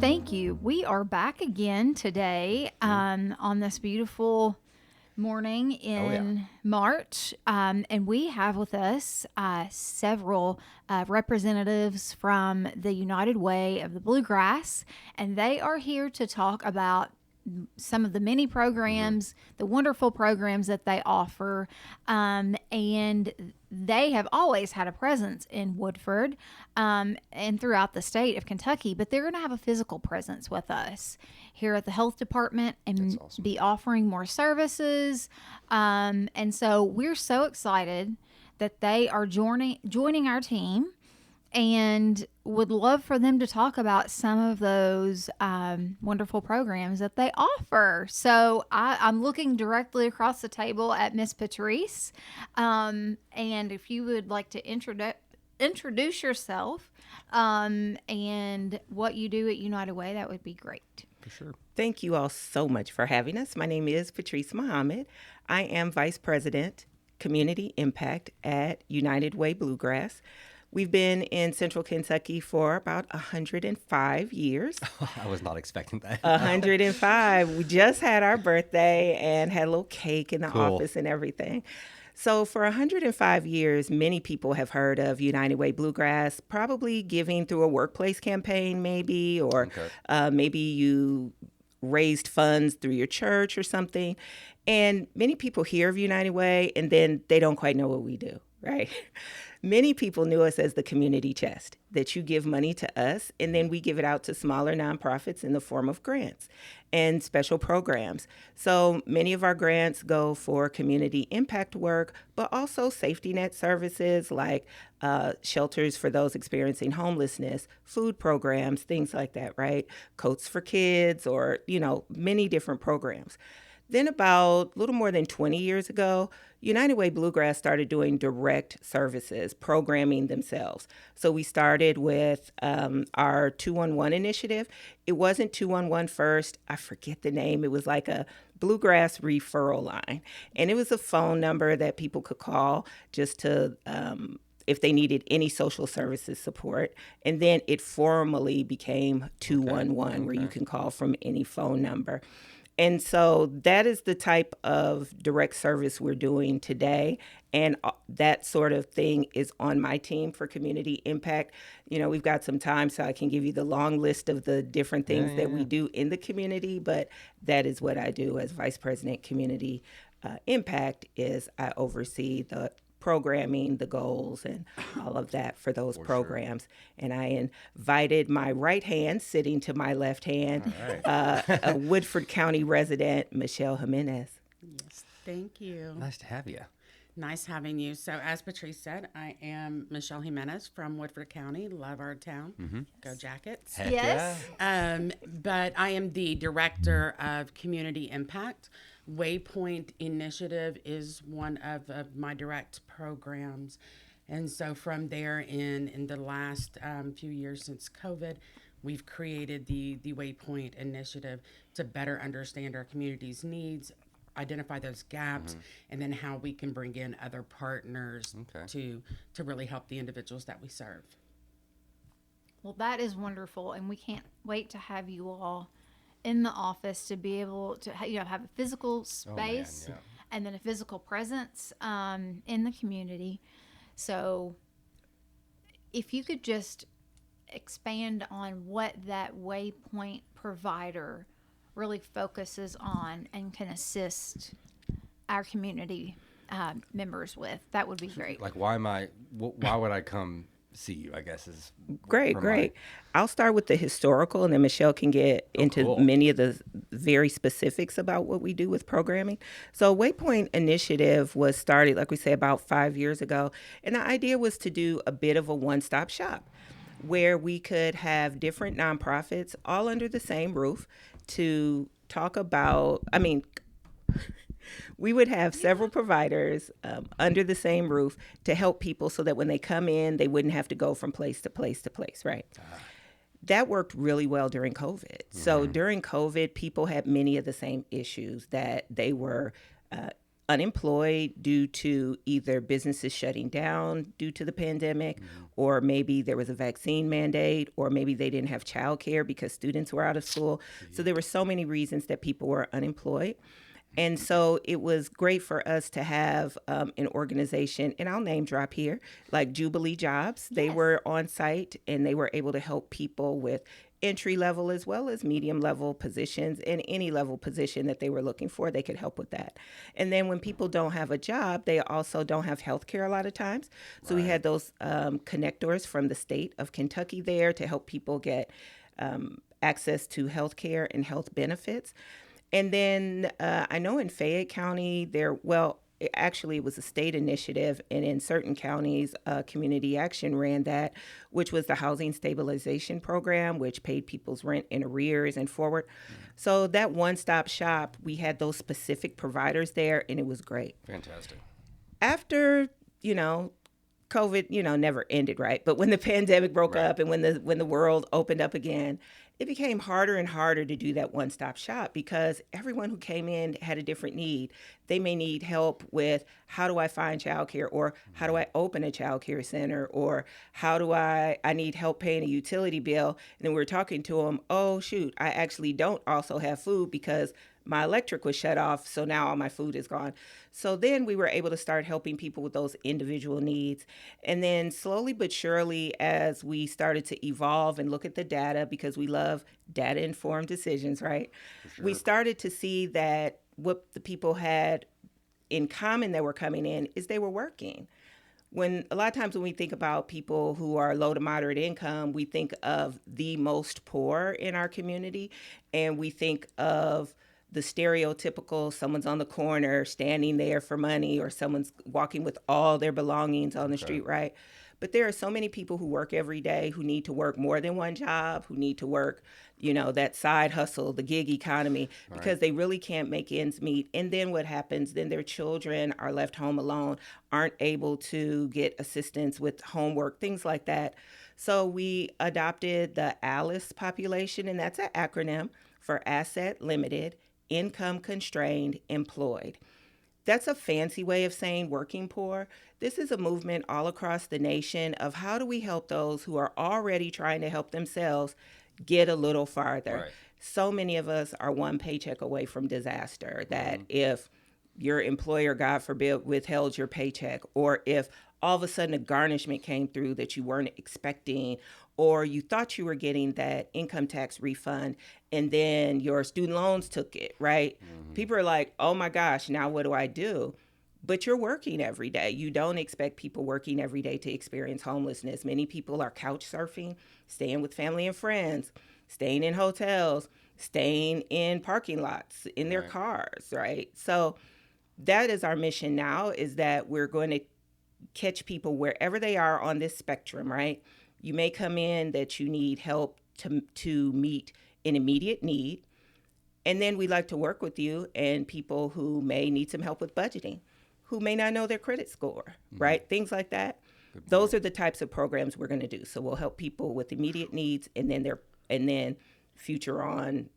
Thank you. We are back again today on this beautiful morning in March. And we have with us several representatives from the United Way of the Bluegrass, and they are here to talk about some of the many programs, the wonderful programs that they offer. And they have always had a presence in Woodford and throughout the state of Kentucky, but they're going to have a physical presence with us here at the health department and be offering more services. And so we're so excited that they are joining our team, and would love for them to talk about some of those wonderful programs that they offer. So I'm looking directly across the table at Miss Patrice. And if you would like to introduce yourself and what you do at United Way, that would be great. For sure. Thank you all so much for having us. My name is Patrice Muhammad. I am Vice President, Community Impact at United Way Bluegrass. We've been in Central Kentucky for about 105 years. I was not expecting that. 105. We just had our birthday and had a little cake in the office and everything. So for 105 years, many people have heard of United Way Bluegrass, probably giving through a workplace campaign maybe, or maybe you raised funds through your church or something. And many people hear of United Way and then they don't quite know what we do, right? Many people knew us as the community chest, that you give money to us and then we give it out to smaller nonprofits in the form of grants and special programs. So many of our grants go for community impact work, but also safety net services like shelters for those experiencing homelessness, food programs, things like that, right? Coats for kids, or, many different programs. Then about a little more than 20 years ago, United Way Bluegrass started doing direct services, programming themselves. So we started with our 211 initiative. It wasn't 211 first. I forget the name. It was like a Bluegrass referral line. And it was a phone number that people could call just to if they needed any social services support. And then it formally became 211, where you can call from any phone number. And so that is the type of direct service we're doing today. And that sort of thing is on my team for community impact. We've got some time, so I can give you the long list of the different things that we do in the community. But that is what I do as Vice President Community Impact, is I oversee the programming, the goals, and all of that for those programs. Sure. And I invited my right hand, sitting to my left hand, a Woodford County resident, Michelle Jimenez. Yes, thank you. Nice to have you. Nice having you. So as Patrice said, I am Michelle Jimenez from Woodford County. Love our town. Mm-hmm. Go Jackets. Heck yes. Yeah. But I am the Director of Community Impact. Waypoint Initiative is one of my direct programs. And so from there, in the last few years since COVID, we've created the Waypoint Initiative to better understand our community's needs, identify those gaps, and then how we can bring in other partners to really help the individuals that we serve. Well, that is wonderful, and we can't wait to have you all in the office to be able to have a physical space and then a physical presence in the community. So if you could just expand on what that Waypoint provider really focuses on and can assist our community members with, that would be great. Like, why would I come see you, I guess, is great. I'll start with the historical, and then Michelle can get into many of the very specifics about what we do with programming. So Waypoint Initiative was started, like we say, about 5 years ago. And the idea was to do a bit of a one-stop shop where we could have different nonprofits all under the same roof to talk about, we would have several providers under the same roof to help people so that when they come in, they wouldn't have to go from place to place to place, right? That worked really well during COVID. So during COVID, people had many of the same issues that they were unemployed due to either businesses shutting down due to the pandemic, or maybe there was a vaccine mandate, or maybe they didn't have childcare because students were out of school. So there were so many reasons that people were unemployed. And so it was great for us to have an organization, and I'll name drop here, like Jubilee Jobs. They were on site and they were able to help people with entry level as well as medium level positions, and any level position that they were looking for, they could help with that. And then when people don't have a job, they also don't have health care a lot of times. So we had those connectors from the state of Kentucky there to help people get access to health care and health benefits. And then I know in Fayette County, actually it was a state initiative, and in certain counties, Community Action ran that, which was the Housing Stabilization Program, which paid people's rent in arrears and forward. So that one-stop shop, we had those specific providers there, and it was great. Fantastic. After, COVID, never ended, right? But when the pandemic broke up and when the world opened up again, it became harder and harder to do that one-stop shop because everyone who came in had a different need. They may need help with how do I find childcare, or how do I open a childcare center, or how do I need help paying a utility bill. And then we were talking to them, oh, shoot, I actually don't also have food because my electric was shut off, so now all my food is gone. So then we were able to start helping people with those individual needs. And then slowly but surely, as we started to evolve and look at the data, because we love data-informed decisions, right? Sure. We started to see that what the people had in common that were coming in is they were working. When a lot of times when we think about people who are low to moderate income, we think of the most poor in our community, and we think of the stereotypical someone's on the corner standing there for money, or someone's walking with all their belongings on the street, right? But there are so many people who work every day, who need to work more than one job, who need to work, that side hustle, the gig economy, because they really can't make ends meet. And then what happens? Then their children are left home alone, aren't able to get assistance with homework, things like that. So we adopted the ALICE population, and that's an acronym for Asset Limited, Income Constrained, Employed. That's a fancy way of saying working poor. This is a movement all across the nation of how do we help those who are already trying to help themselves get a little farther. Right. So many of us are one paycheck away from disaster, that if your employer, God forbid, withheld your paycheck, or if all of a sudden a garnishment came through that you weren't expecting, or you thought you were getting that income tax refund and then your student loans took it, right? People are like, oh my gosh, now what do I do? But you're working every day. You don't expect people working every day to experience homelessness. Many people are couch surfing, staying with family and friends, staying in hotels, staying in parking lots, in their cars, right? So that is our mission now, is that we're going to catch people wherever they are on this spectrum, right? You may come in that you need help to meet an immediate need. And then we like to work with you and people who may need some help with budgeting, who may not know their credit score, right? Things like that. Those are the types of programs we're going to do. So we'll help people with immediate needs, and then future on,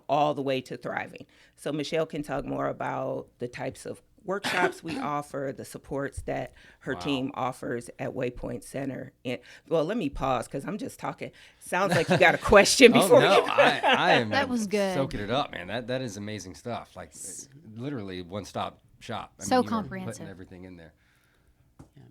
all the way to thriving. So Michelle can talk more about the types of workshops we offer, the supports that her team offers at Waypoint Center. And well, let me pause because I'm just talking. Sounds like you got a question before. I am. That was good. Soaking it up, man. That is amazing stuff. Like literally one-stop shop. So you are comprehensive. putting everything in there. Yeah.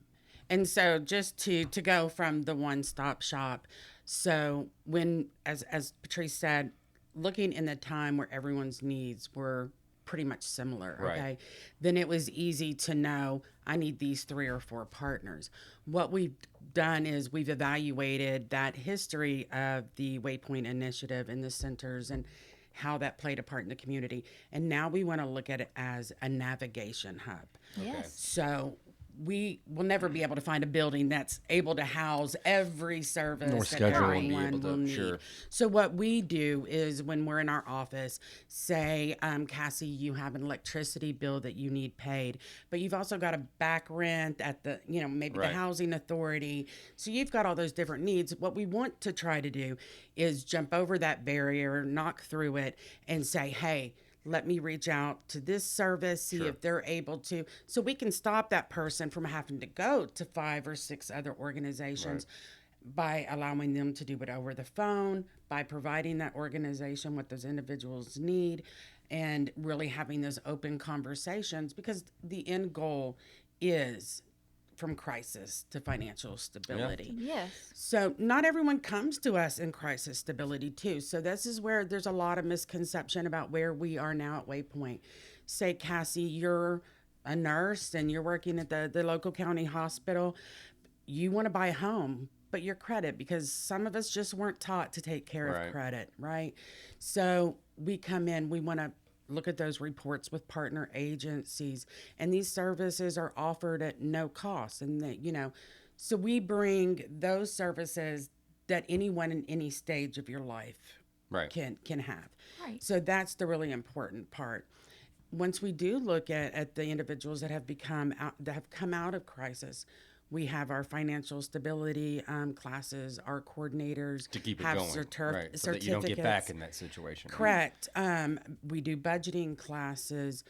And so just to go from the one-stop shop. So when, as Patrice said, looking in the time where everyone's needs were pretty much similar, okay, then it was easy to know I need these 3 or 4 partners. What we've done is we've evaluated that history of the Waypoint Initiative and the centers and how that played a part in the community. And now we want to look at it as a navigation hub. Yes. So we will never be able to find a building that's able to house every service that everyone will need. Sure. So what we do is when we're in our office, say, Cassie, you have an electricity bill that you need paid, but you've also got a back rent at the, maybe the housing authority. So you've got all those different needs. What we want to try to do is jump over that barrier, knock through it, and say, hey, let me reach out to this service, see if they're able to, so we can stop that person from having to go to 5 or 6 other organizations by allowing them to do it over the phone, by providing that organization what those individuals need, and really having those open conversations, because the end goal is from crisis to financial stability. Yes. So not everyone comes to us in crisis stability too. So this is where there's a lot of misconception about where we are now at Waypoint. Say, Cassie, you're a nurse and you're working at the local county hospital. You want to buy a home, but your credit, because some of us just weren't taught to take care of credit, right? So we come in, we want to look at those reports with partner agencies, and these services are offered at no cost. And that, so we bring those services that anyone in any stage of your life can have. Right. So that's the really important part. Once we do look at the individuals that have come out of crisis, we have our financial stability classes. Our coordinators to keep it have going, certificates. So that you don't get back in that situation. Correct. We do budgeting classes.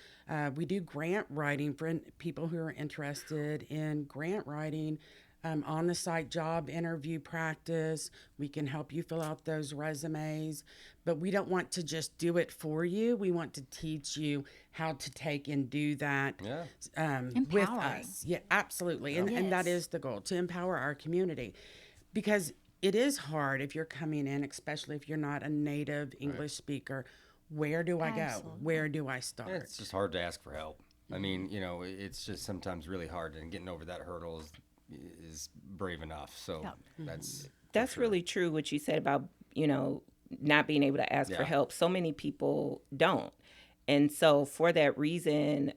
We do grant writing for people who are interested in grant writing. On the site job interview practice. We can help you fill out those resumes, but we don't want to just do it for you. We want to teach you how to take and do that with us. Yeah, absolutely. And that is the goal, to empower our community, because it is hard if you're coming in, especially if you're not a native English speaker. Where do I go? Where do I start? It's just hard to ask for help. I mean, it's just sometimes really hard, and getting over that hurdle is brave enough. So that's really true what you said about not being able to ask for help. So many people don't, and so for that reason,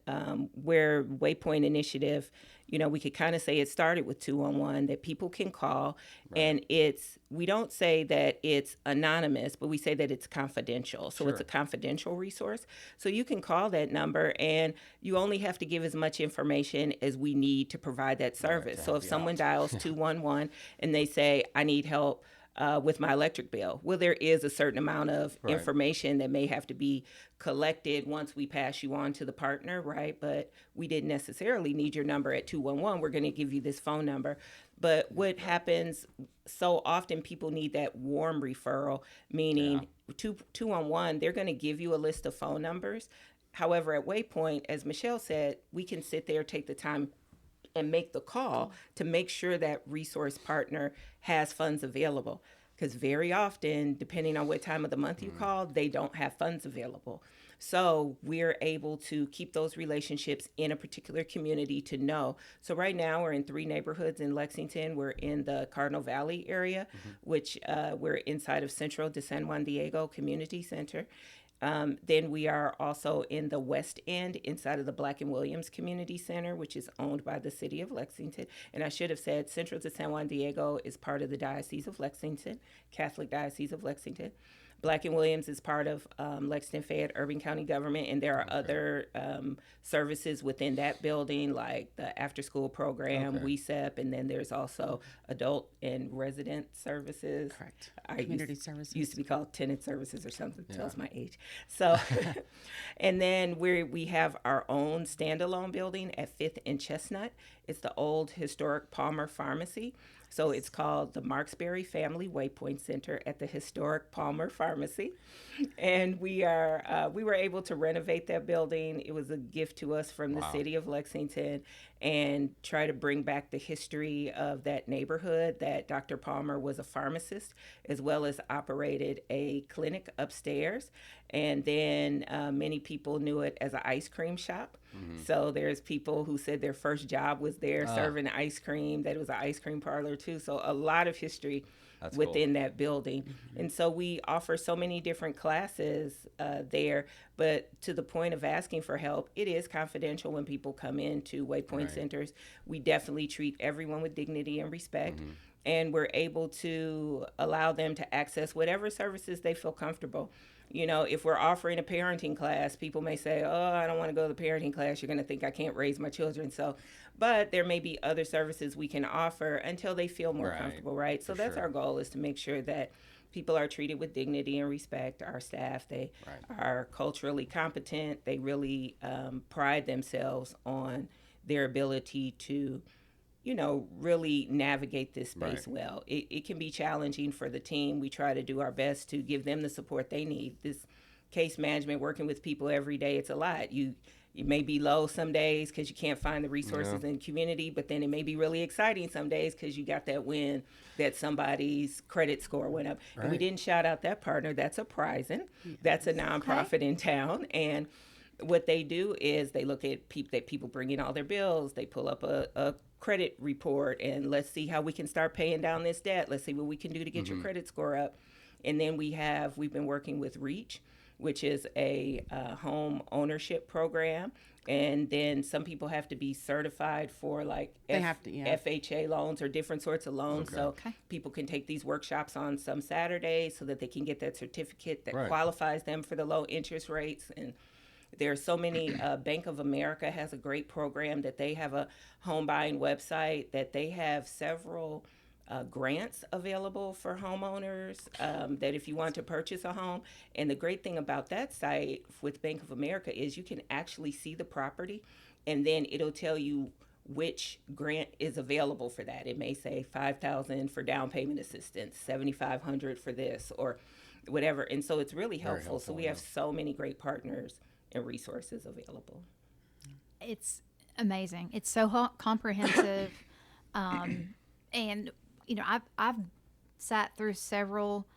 where Waypoint Initiative, we could kind of say it started with 211 that people can call, and we don't say that it's anonymous, but we say that it's confidential. So it's a confidential resource. So you can call that number, and you only have to give as much information as we need to provide that service. So if someone dials 211 and they say, I need help with my electric bill, well, there is a certain amount of information that may have to be collected once we pass you on to the partner, right? But we didn't necessarily need your number at 211. We're going to give you this phone number. But what happens so often, people need that warm referral, meaning 211, they're going to give you a list of phone numbers. However, at Waypoint, as Michelle said, we can sit there, take the time and make the call to make sure that resource partner has funds available. Because very often, depending on what time of the month you call, they don't have funds available. So we're able to keep those relationships in a particular community to know. So right now we're in 3 neighborhoods in Lexington. We're in the Cardinal Valley area, which we're inside of Centro de San Juan Diego Community Center. Then we are also in the West End inside of the Black and Williams Community Center, which is owned by the city of Lexington. And I should have said Central de San Juan Diego is part of the Diocese of Lexington, Catholic Diocese of Lexington. Black and Williams is part of Lexington Fayette Urban County government, and there are other services within that building, like the after-school program, WESEP, and then there's also adult and resident services. Correct. Community services. Used to be called tenant services or something. Tells my age. So, and then we have our own standalone building at 5th and Chestnut. It's the old historic Palmer Pharmacy. So it's called the Marksberry Family Waypoint Center at the historic Palmer Pharmacy. And we were able to renovate that building. It was a gift to us from the city of Lexington, and try to bring back the history of that neighborhood, that Dr. Palmer was a pharmacist, as well as operated a clinic upstairs. And then many people knew it as an ice cream shop. So there's people who said their first job was there serving ice cream, that it was an ice cream parlor too. So a lot of history within that building. And so we offer so many different classes there. But to the point of asking for help, it is confidential when people come into Waypoint Centers. We definitely treat everyone with dignity and respect. And we're able to allow them to access whatever services they feel comfortable. If we're offering a parenting class, people may say, oh, I don't want to go to the parenting class. You're going to think I can't raise my children. But there may be other services we can offer until they feel more comfortable, right? So that's our goal, is to make sure that people are treated with dignity and respect. Our staff, they are culturally competent. They really pride themselves on their ability to, really navigate this space well. It can be challenging for the team. We try to do our best to give them the support they need. This case management, working with people every day, it's a lot. You may be low some days because you can't find the resources in the community, but then it may be really exciting some days because you got that win that somebody's credit score went up. And we didn't shout out that partner. That's a Prison. That's a nonprofit in town. And what they do is they look at people bring in all their bills. They pull up a credit report, and let's see how we can start paying down this debt. Let's see what we can do to get your credit score up. And then we've been working with REACH, which is a home ownership program. And then some people have to be certified for FHA loans or different sorts of loans. So people can take these workshops on some Saturdays so that they can get that certificate that qualifies them for the low interest rates. And there are so many. Bank of America has a great program that they have a home buying website that they have several grants available for homeowners that if you want to purchase a home. And the great thing about that site with Bank of America is you can actually see the property, and then it'll tell you which grant is available for that. It may say $5,000 for down payment assistance, $7,500 for this, or whatever. And so it's really helpful. So we have so many great partners and resources available. It's amazing. It's so comprehensive. And I've sat through several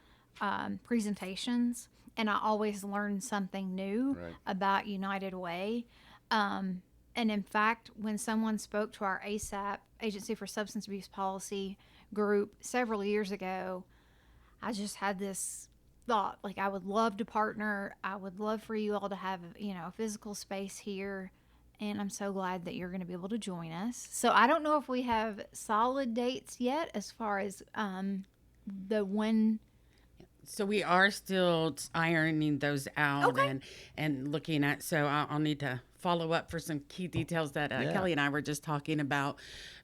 presentations, and I always learn something new about United Way. And in fact, when someone spoke to our ASAP, Agency for Substance Abuse Policy group, several years ago, I just had this thought, like, I would love to partner. I would love for you all to have, a physical space here. And I'm so glad that you're going to be able to join us. So I don't know if we have solid dates yet as far as the when. So we are still ironing those out and looking at. So I'll need to follow up for some key details that Kelly and I were just talking about.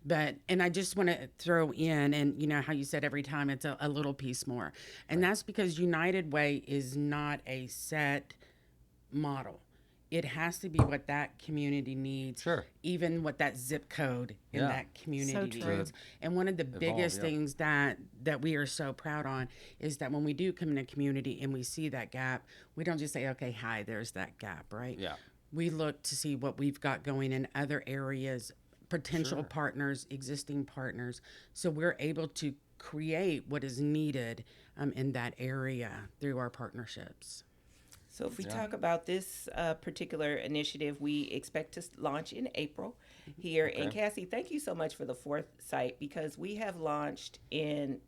And I just want to throw in, and how you said every time it's a little piece more. And that's because United Way is not a set model. It has to be what that community needs, even what that zip code in that community needs. And one of the biggest things that we are so proud on is that when we do come in a community and we see that gap, we don't just say, okay, hi, there's that gap, right? Yeah. We look to see what we've got going in other areas, potential partners, existing partners, so we're able to create what is needed in that area through our partnerships. So if we talk about this particular initiative, we expect to launch in April here. And Cassie, thank you so much for the fourth site, because we have launched in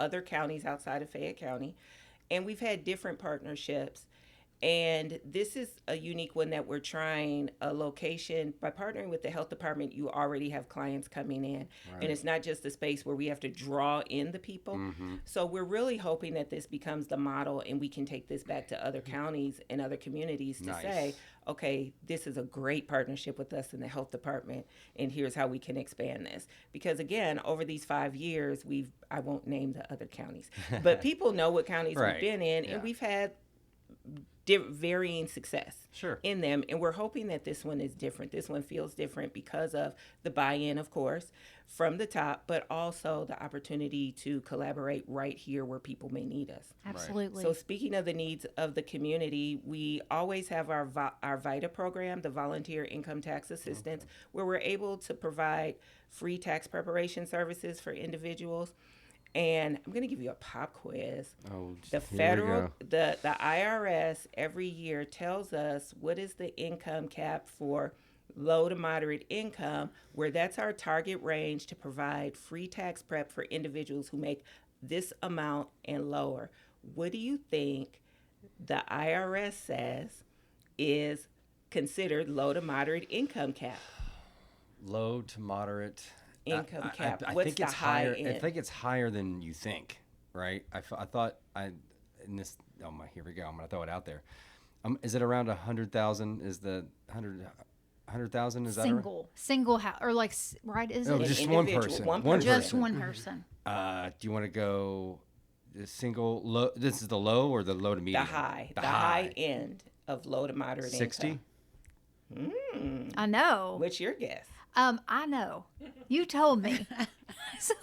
other counties outside of Fayette County, and we've had different partnerships. And this is a unique one that we're trying a location. By partnering with the health department, you already have clients coming in. And it's not just a space where we have to draw in the people. So we're really hoping that this becomes the model, and we can take this back to other counties and other communities to say, okay, this is a great partnership with us in the health department, and here's how we can expand this. Because again, over these 5 years, I won't name the other counties, but people know what counties we've been in, and we've had varying success in them, and we're hoping that this one is different. This one feels different because of the buy-in, of course, from the top, but also the opportunity to collaborate right here where people may need us. Absolutely. So speaking of the needs of the community, we always have our VITA program, the Volunteer Income Tax Assistance, where we're able to provide free tax preparation services for individuals. And I'm going to give you a pop quiz. The IRS every year tells us what is the income cap for low to moderate income, where that's our target range to provide free tax prep for individuals who make this amount and lower. What do you think the IRS says is considered low to moderate income cap? Low to moderate income cap. I What's think the it's high higher. end? I think it's higher than you think, right? I thought in this. Oh my, here we go. I'm gonna throw it out there. Is it around 100,000? Is the 100,000? Is that single house, or right? Is no, it just one person? Just one person. Do you want to go the single low. This is the low or the low to medium? The high end of low to moderate 60. income. I know. What's your guess? I know. You told me. So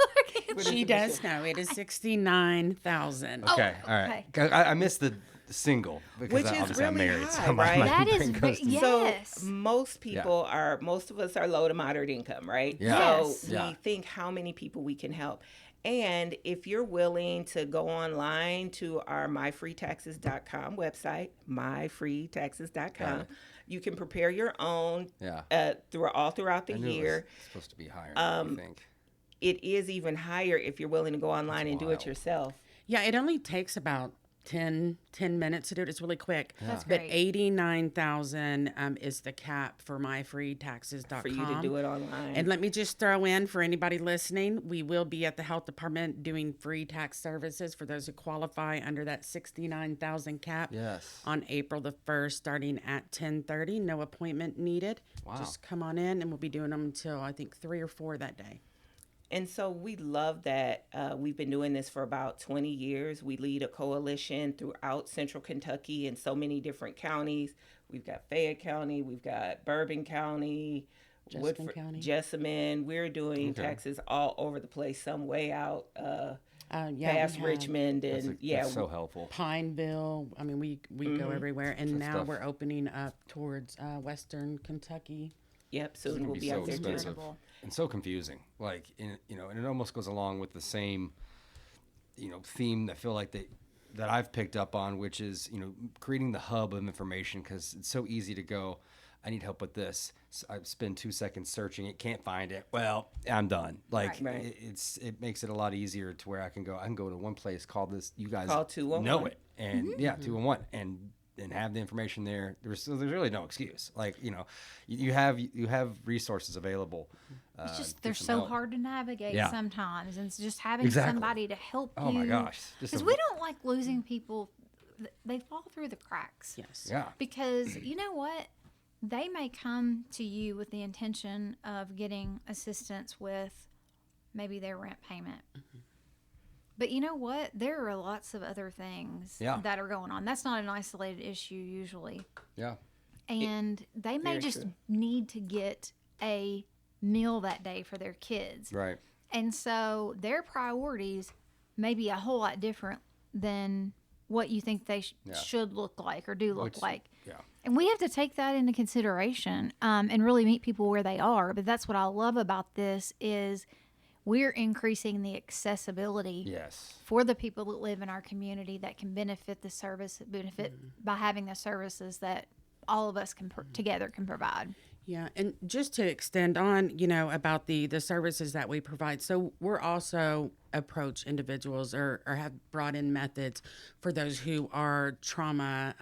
She does know. It is 69,000. Okay, all right. I missed the single because Which is obviously I'm really married. high, So right? That is brain goes to- yes. So most people most of us are low to moderate income, right? Yeah. Yes. So we think how many people we can help. And if you're willing to go online to our myfreetaxes.com website, myfreetaxes.com, you can prepare your own throughout the I knew it year. was supposed to be higher. I think. It is even higher if you're willing to go online and do it yourself. Yeah, it only takes about 10 minutes to do it. It's really quick. That's But great. 89,000 is the cap for myfreetaxes.com. For you to do it online. And let me just throw in for anybody listening, we will be at the health department doing free tax services for those who qualify under that 69,000 cap. Yes. On April the 1st, starting at 10:30. No appointment needed. Wow. Just come on in, and we'll be doing them until I think 3 or 4 that day. And so we love that we've been doing this for about 20 years. We lead a coalition throughout central Kentucky in so many different counties. We've got Fayette County, we've got Bourbon County, Woodford, County. Jessamine. We're doing taxes all over the place, some way out We past have Richmond. And That's so helpful. Pineville. I mean, we go everywhere. And now stuff. we're opening up towards Western Kentucky. Yep, soon gonna we'll be be so out there too. expensive. And so confusing. Like, and it almost goes along with the same, theme I feel like that I've picked up on, which is, creating the hub of information, because it's so easy to go, I need help with this. So I spend 2 seconds searching it, can't find it. Well, I'm done. Like, Right. it makes it a lot easier to where I can go to one place, call this, you guys Call 211. know it. And 211. And have the information there. There's really no excuse. Like, you have resources available. It's just get they're some so help. hard to navigate sometimes, and it's just having Exactly. somebody to help you. Oh my gosh. Just Because a- we don't like losing people. They fall through the cracks. Yes. Yeah. Because you know what? They may come to you with the intention of getting assistance with maybe their rent payment. But you know what? There are lots of other things that are going on. That's not an isolated issue usually. Yeah. And they may very just true. need to get a meal that day for their kids. Right. And so their priorities may be a whole lot different than what you think they should look like or do look like. Yeah. And we have to take that into consideration and really meet people where they are. But that's what I love about this is we're increasing the accessibility Yes. for the people that live in our community that can benefit by having the services that all of us can together can provide. Yeah, and just to extend on, about the services that we provide. So we're also approach individuals or have brought in methods for those who are trauma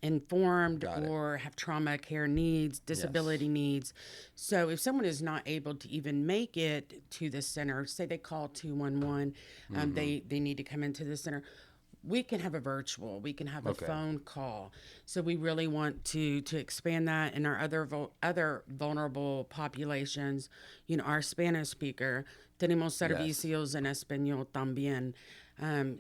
informed or have trauma care needs, disability needs. So if someone is not able to even make it to the center, say they call 211, they need to come into the center. We can have a virtual, we can have a phone call. So we really want to expand that in our other vulnerable populations. Our Spanish speaker, tenemos servicios en español también.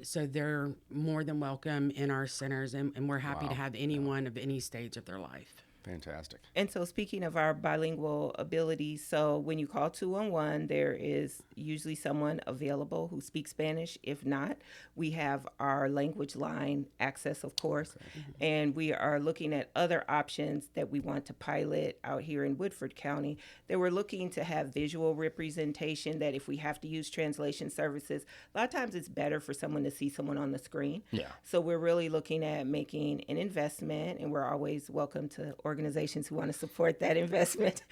So they're more than welcome in our centers, and we're happy to have anyone of any stage of their life. Fantastic. And so speaking of our bilingual abilities, so when you call 211, there is usually someone available who speaks Spanish. If not, we have our language line access, of course. And we are looking at other options that we want to pilot out here in Woodford County. That we're looking to have visual representation, that if we have to use translation services, a lot of times it's better for someone to see someone on the screen. Yeah. So we're really looking at making an investment, and we're always welcome to organizations who want to support that investment.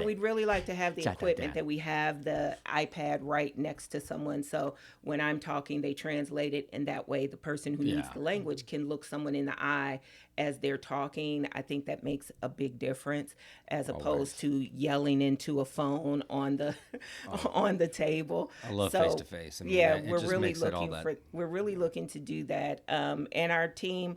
We'd really like to have the equipment that we have the iPad right next to someone. So when I'm talking, they translate it, and that way the person who needs the language can look someone in the eye as they're talking. I think that makes a big difference as opposed to yelling into a phone on the on the table. I love face-to-face. I mean, Yeah, it we're just really makes it all looking to do that. And our team,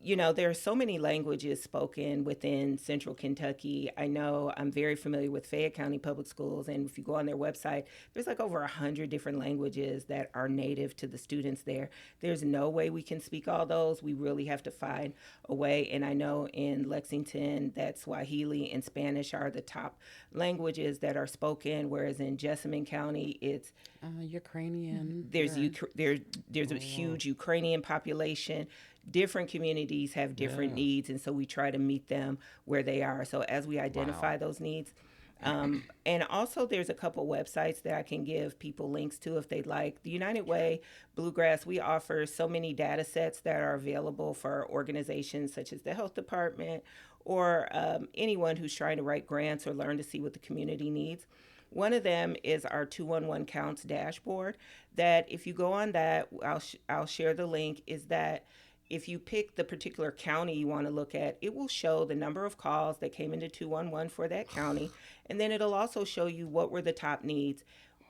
there are so many languages spoken within central Kentucky. I know I'm very familiar with Fayette County Public Schools, and if you go on their website, there's like over 100 different languages that are native to the students there. There's no way we can speak all those. We really have to find a way. And I know in Lexington that Swahili and Spanish are the top languages that are spoken, whereas in Jessamine County, it's Ukrainian. there's there's a huge Ukrainian population. Different communities have different needs, and so we try to meet them where they are. So as we identify those needs, and also there's a couple websites that I can give people links to if they'd like. The United Way Bluegrass, we offer so many data sets that are available for organizations such as the health department or anyone who's trying to write grants or learn to see what the community needs. One of them is our 211 Counts dashboard that if you go on that, I'll share the link, is that if you pick the particular county you want to look at, it will show the number of calls that came into 211 for that county, and then it'll also show you what were the top needs.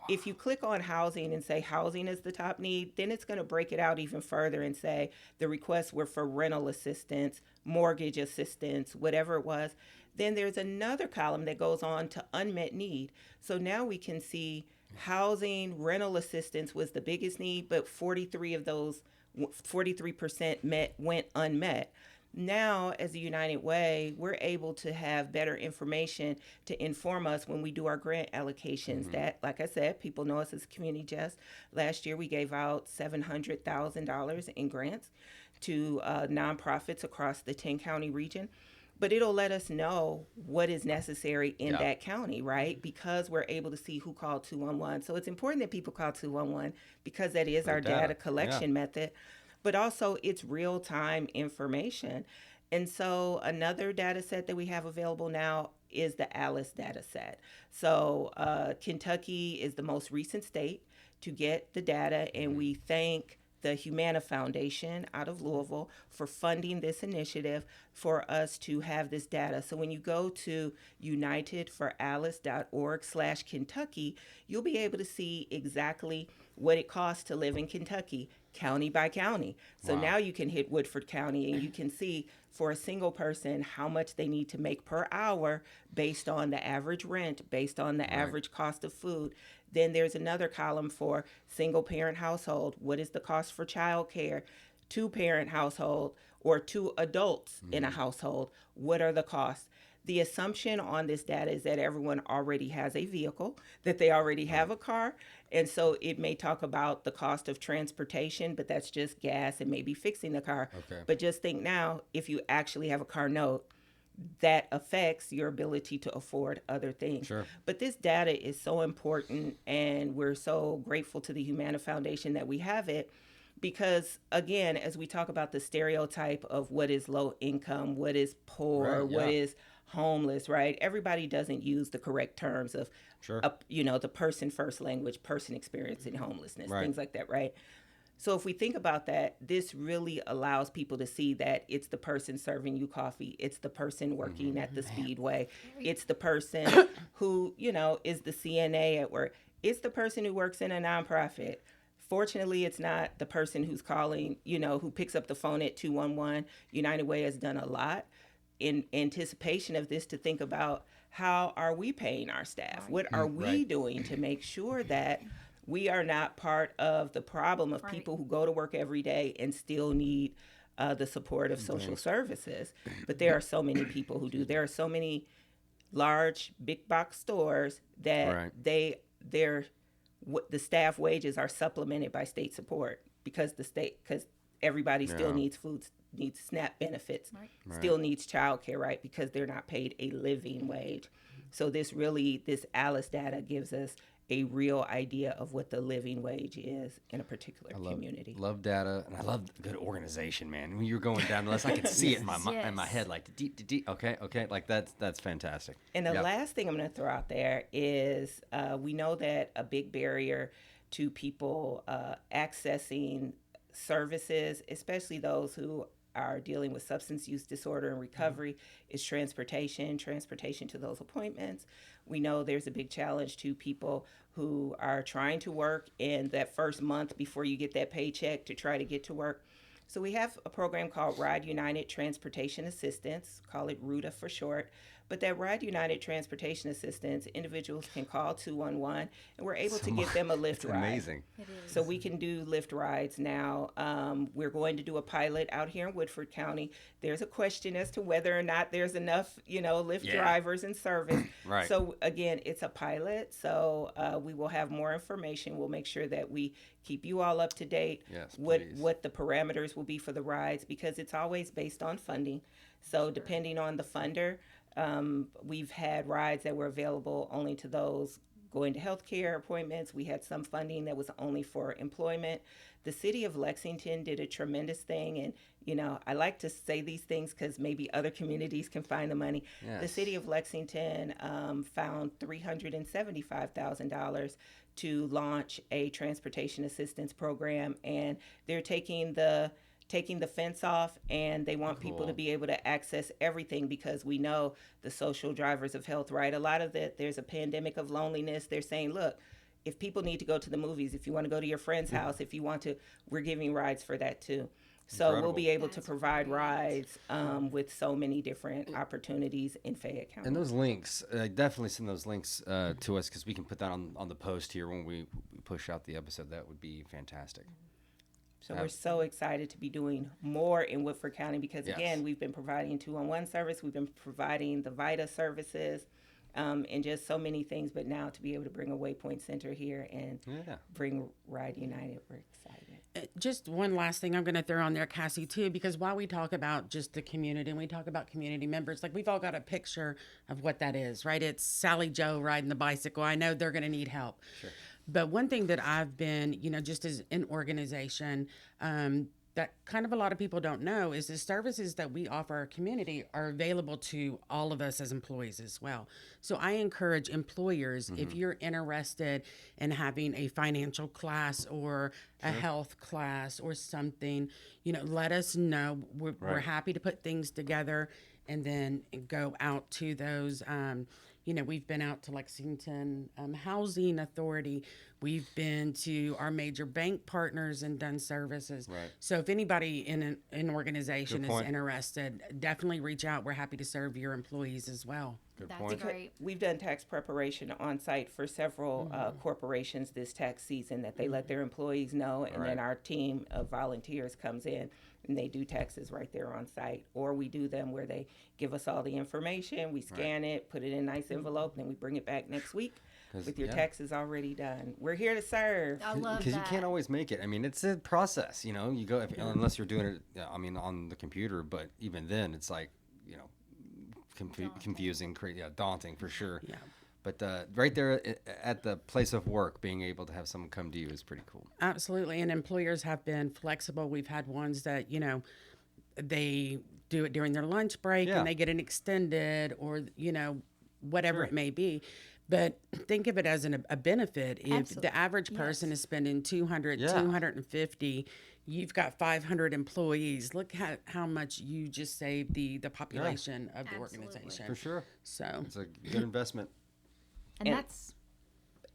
If you click on housing and say housing is the top need, then it's going to break it out even further and say the requests were for rental assistance, mortgage assistance, whatever it was. Then there's another column that goes on to unmet need. So now we can see housing, rental assistance was the biggest need, but 43% went unmet. Now, as the United Way, we're able to have better information to inform us when we do our grant allocations. That, like I said, people know us as Community Just. Last year, we gave out $700,000 in grants to nonprofits across the 10-county region. But it'll let us know what is necessary in that county, right? Because we're able to see who called 211. So it's important that people call 211 because that is our data collection method. But also it's real-time information. And so another data set that we have available now is the ALICE data set. So Kentucky is the most recent state to get the data, and we thank the Humana Foundation out of Louisville for funding this initiative for us to have this data. So when you go to unitedforalice.org/Kentucky, you'll be able to see exactly what it costs to live in Kentucky, county by county. So now you can hit Woodford County and you can see for a single person how much they need to make per hour based on the average rent, based on the average cost of food. Then there's another column for single parent household. What is the cost for childcare? Two-parent household or two adults in a household. What are the costs? The assumption on this data is that everyone already has a vehicle, that they already have a car. And so it may talk about the cost of transportation, but that's just gas and maybe fixing the car. Okay. But just think now, if you actually have a car note, that affects your ability to afford other things. Sure. But this data is so important, and we're so grateful to the Humana Foundation that we have it because, again, as we talk about the stereotype of what is low income, what is poor, what is homeless, right? Everybody doesn't use the correct terms of, the person first language, person experiencing homelessness, things like that, right? So if we think about that, this really allows people to see that it's the person serving you coffee. It's the person working at the Speedway. It's the person who, is the CNA at work. It's the person who works in a nonprofit. Fortunately, it's not the person who's calling, who picks up the phone at 211. United Way has done a lot in anticipation of this to think about how are we paying our staff? What are we doing to make sure that we are not part of the problem of people who go to work every day and still need the support of social services. But there are so many people who do. There are so many large, big box stores that the staff wages are supplemented by state support because everybody still needs food, needs SNAP benefits, still needs childcare, right? Because they're not paid a living wage. So this ALICE data gives us a real idea of what the living wage is in a particular community. Love data, and I love good organization, man. When you're going down the list, I could see it in my head, like okay, like that's fantastic. And the last thing I'm going to throw out there is we know that a big barrier to people accessing services, especially those who are dealing with substance use disorder and recovery, is transportation to those appointments. We know there's a big challenge to people who are trying to work in that first month before you get that paycheck to try to get to work. So we have a program called Ride United Transportation Assistance, call it RUTA for short. But that Ride United Transportation Assistance, individuals can call 211 and we're able to give them a Lyft It's ride. amazing. It is. So we can do Lyft rides now. We're going to do a pilot out here in Woodford County. There's a question as to whether or not there's enough, Lyft drivers in service. Right. So again, it's a pilot. So we will have more information. We'll make sure that we keep you all up to date. Yes, what please. what the parameters will be for the rides, because it's always based on funding. So depending on the funder, we've had rides that were available only to those going to healthcare appointments. We had some funding that was only for employment. The city of Lexington did a tremendous thing, and I like to say these things because maybe other communities can find the money. Yes. The city of Lexington found $375,000 to launch a transportation assistance program, and they're taking the fence off, and they want people to be able to access everything, because we know the social drivers of health, right? A lot of that, there's a pandemic of loneliness. They're saying, look, if people need to go to the movies, if you want to go to your friend's house, if you want to, we're giving rides for that too. So Incredible. we'll be able to provide rides with so many different opportunities in Fayette County. And those links, definitely send those links to us, because we can put that on the post here when we push out the episode. That would be fantastic. So we're so excited to be doing more in Woodford County, because Yes. again, we've been providing 211 service, we've been providing the VITA services, and just so many things. But now to be able to bring a Waypoint Center here and bring Ride United, we're excited. Just one last thing I'm going to throw on there, Cassie, too, because while we talk about just the community and we talk about community members, like we've all got a picture of what that is, right? It's Sally Joe riding the bicycle. I know they're going to need help. Sure. But one thing that I've been, just as an organization, that kind of a lot of people don't know is the services that we offer our community are available to all of us as employees as well. So I encourage employers, if you're interested in having a financial class or a health class or something, let us know. We're happy to put things together and then go out to those. We've been out to Lexington Housing Authority. We've been to our major bank partners and done services. Right. So if anybody in an organization Good is point. interested, definitely reach out. We're happy to serve your employees as well. Good That's point. great. We've done tax preparation on site for several corporations this tax season, that they let their employees know, and then our team of volunteers comes in and they do taxes right there on site. Or we do them where they give us all the information, we scan it, put it in a nice envelope, then we bring it back next week with your taxes already done. We're here to serve. I love that. Because you can't always make it. I mean, it's a process, You go, unless you're doing it, on the computer, but even then it's like, confusing, daunting for sure. Yeah. But right there at the place of work, being able to have someone come to you is pretty cool. Absolutely. And employers have been flexible. We've had ones that, they do it during their lunch break and they get an extended or, whatever it may be. But think of it as a benefit. If Absolutely. the average person is spending 200, Yeah. 250, you've got 500 employees. Look at how much you just saved the population of the Absolutely. organization. For sure. So It's a good investment. And And- that's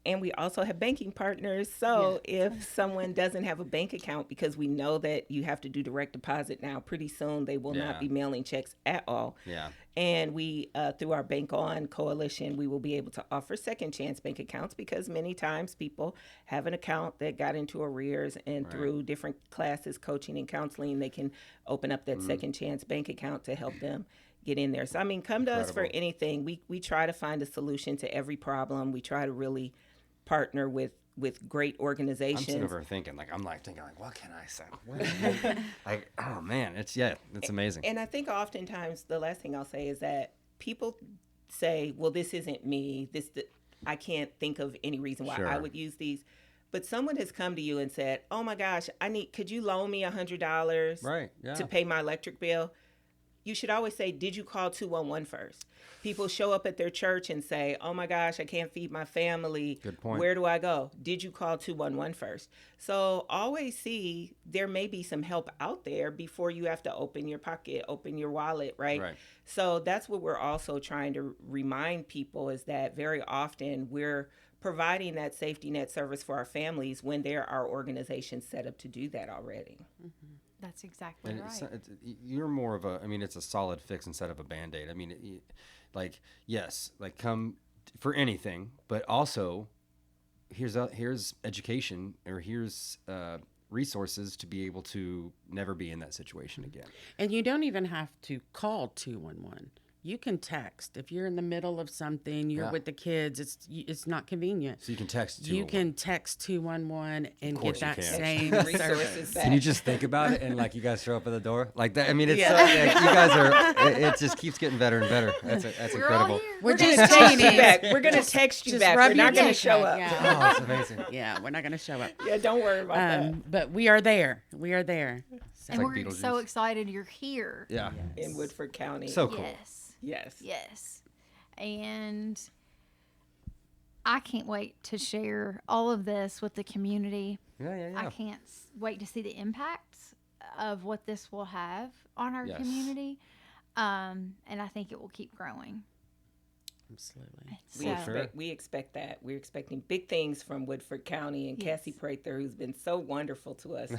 And we also have banking partners. So if someone doesn't have a bank account, because we know that you have to do direct deposit now, pretty soon they will not be mailing checks at all. Yeah. And we, through our Bank On coalition, we will be able to offer second chance bank accounts, because many times people have an account that got into arrears, and through different classes, coaching and counseling, they can open up that second chance bank account to help them get in there. So, I mean, come to us for anything. We try to find a solution to every problem. We try to really partner with great I'm organizations. sitting over thinking, what can I say? Oh man, it's amazing. And I think oftentimes the last thing I'll say is that people say, well, this isn't me. I can't think of any reason why I would use these. But someone has come to you and said, oh my gosh, could you loan me $100 Right, yeah. to pay my electric bill? You should always say, did you call 211 first? People show up at their church and say, oh my gosh, I can't feed my family. Good point. Where do I go? Did you call 211 first? So always see there may be some help out there before you have to open your pocket, open your wallet, right? Right. So that's what we're also trying to remind people, is that very often we're providing that safety net service for our families when there are organizations set up to do that already. That's exactly And right. you're more of a, I mean, it's a solid fix instead of a Band-Aid. I mean, like, yes, like come for anything, but also here's education, or here's resources to be able to never be in that situation again. And you don't even have to call 211. You can text. If you're in the middle of something, you're Yeah. with the kids, it's not convenient. So you can text You 211. can text 211 and get course you that can. same Resources service. back. Can you just think about it, and like you guys show up at the door like that? I mean, it's Yeah. so, like, you guys are. It just keeps getting better and better. That's We're all incredible. here. We're Gonna just text you Chinese. back. We're gonna text you Just back. rub We're your not gonna dick show back, up. yeah. Oh, it's amazing. Yeah, we're not going to show up. Yeah, don't worry about that. But we are there. We are there. So, And like we're so Beetlejuice. excited you're here. Yeah. In Woodford County. So cool. Yes. yes. Yes. And I can't wait to share all of this with the community. Yeah. I can't wait to see the impacts of what this will have on our Yes. community. And I think it will keep growing. absolutely. So, We expect that. We're expecting big things from Woodford County and Yes. Cassie Prather, who's been so wonderful to us.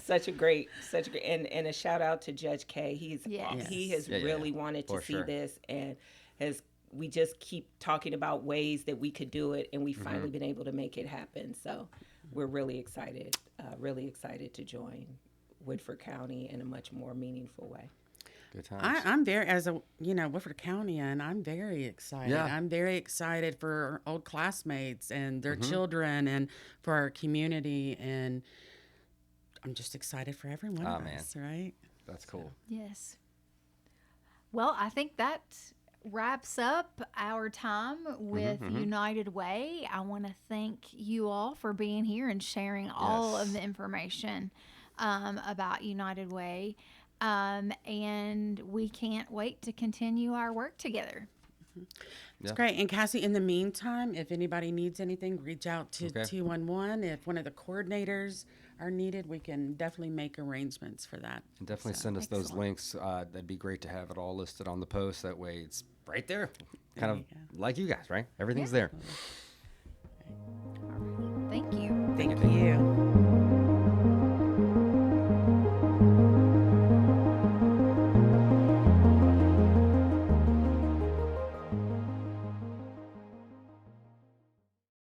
such a great, and a shout out to Judge K. He has Yeah, really wanted to For see sure. this, and we just keep talking about ways that we could do it, and we've finally been able to make it happen. So we're really excited to join Woodford County in a much more meaningful way. Good times. I'm very, as a Woodford County-an, I'm very excited. Yeah. I'm very excited for our old classmates and their children, and for our community, and I'm just excited for every one of man. us, right? That's cool. yes. Well, I think that wraps up our time with United Way. I want to thank you all for being here and sharing all of Yes. the information about United Way. And we can't wait to continue our work together. It's Yeah. great. And Cassie, in the meantime, if anybody needs anything, reach out to Okay. 211. If one of the coordinators are needed, we can definitely make arrangements for that. And definitely So, send us those excellent. links. That'd be great to have it all listed on the post. That way it's right there. Kind There of you like you guys, right? Everything's there. Thank you.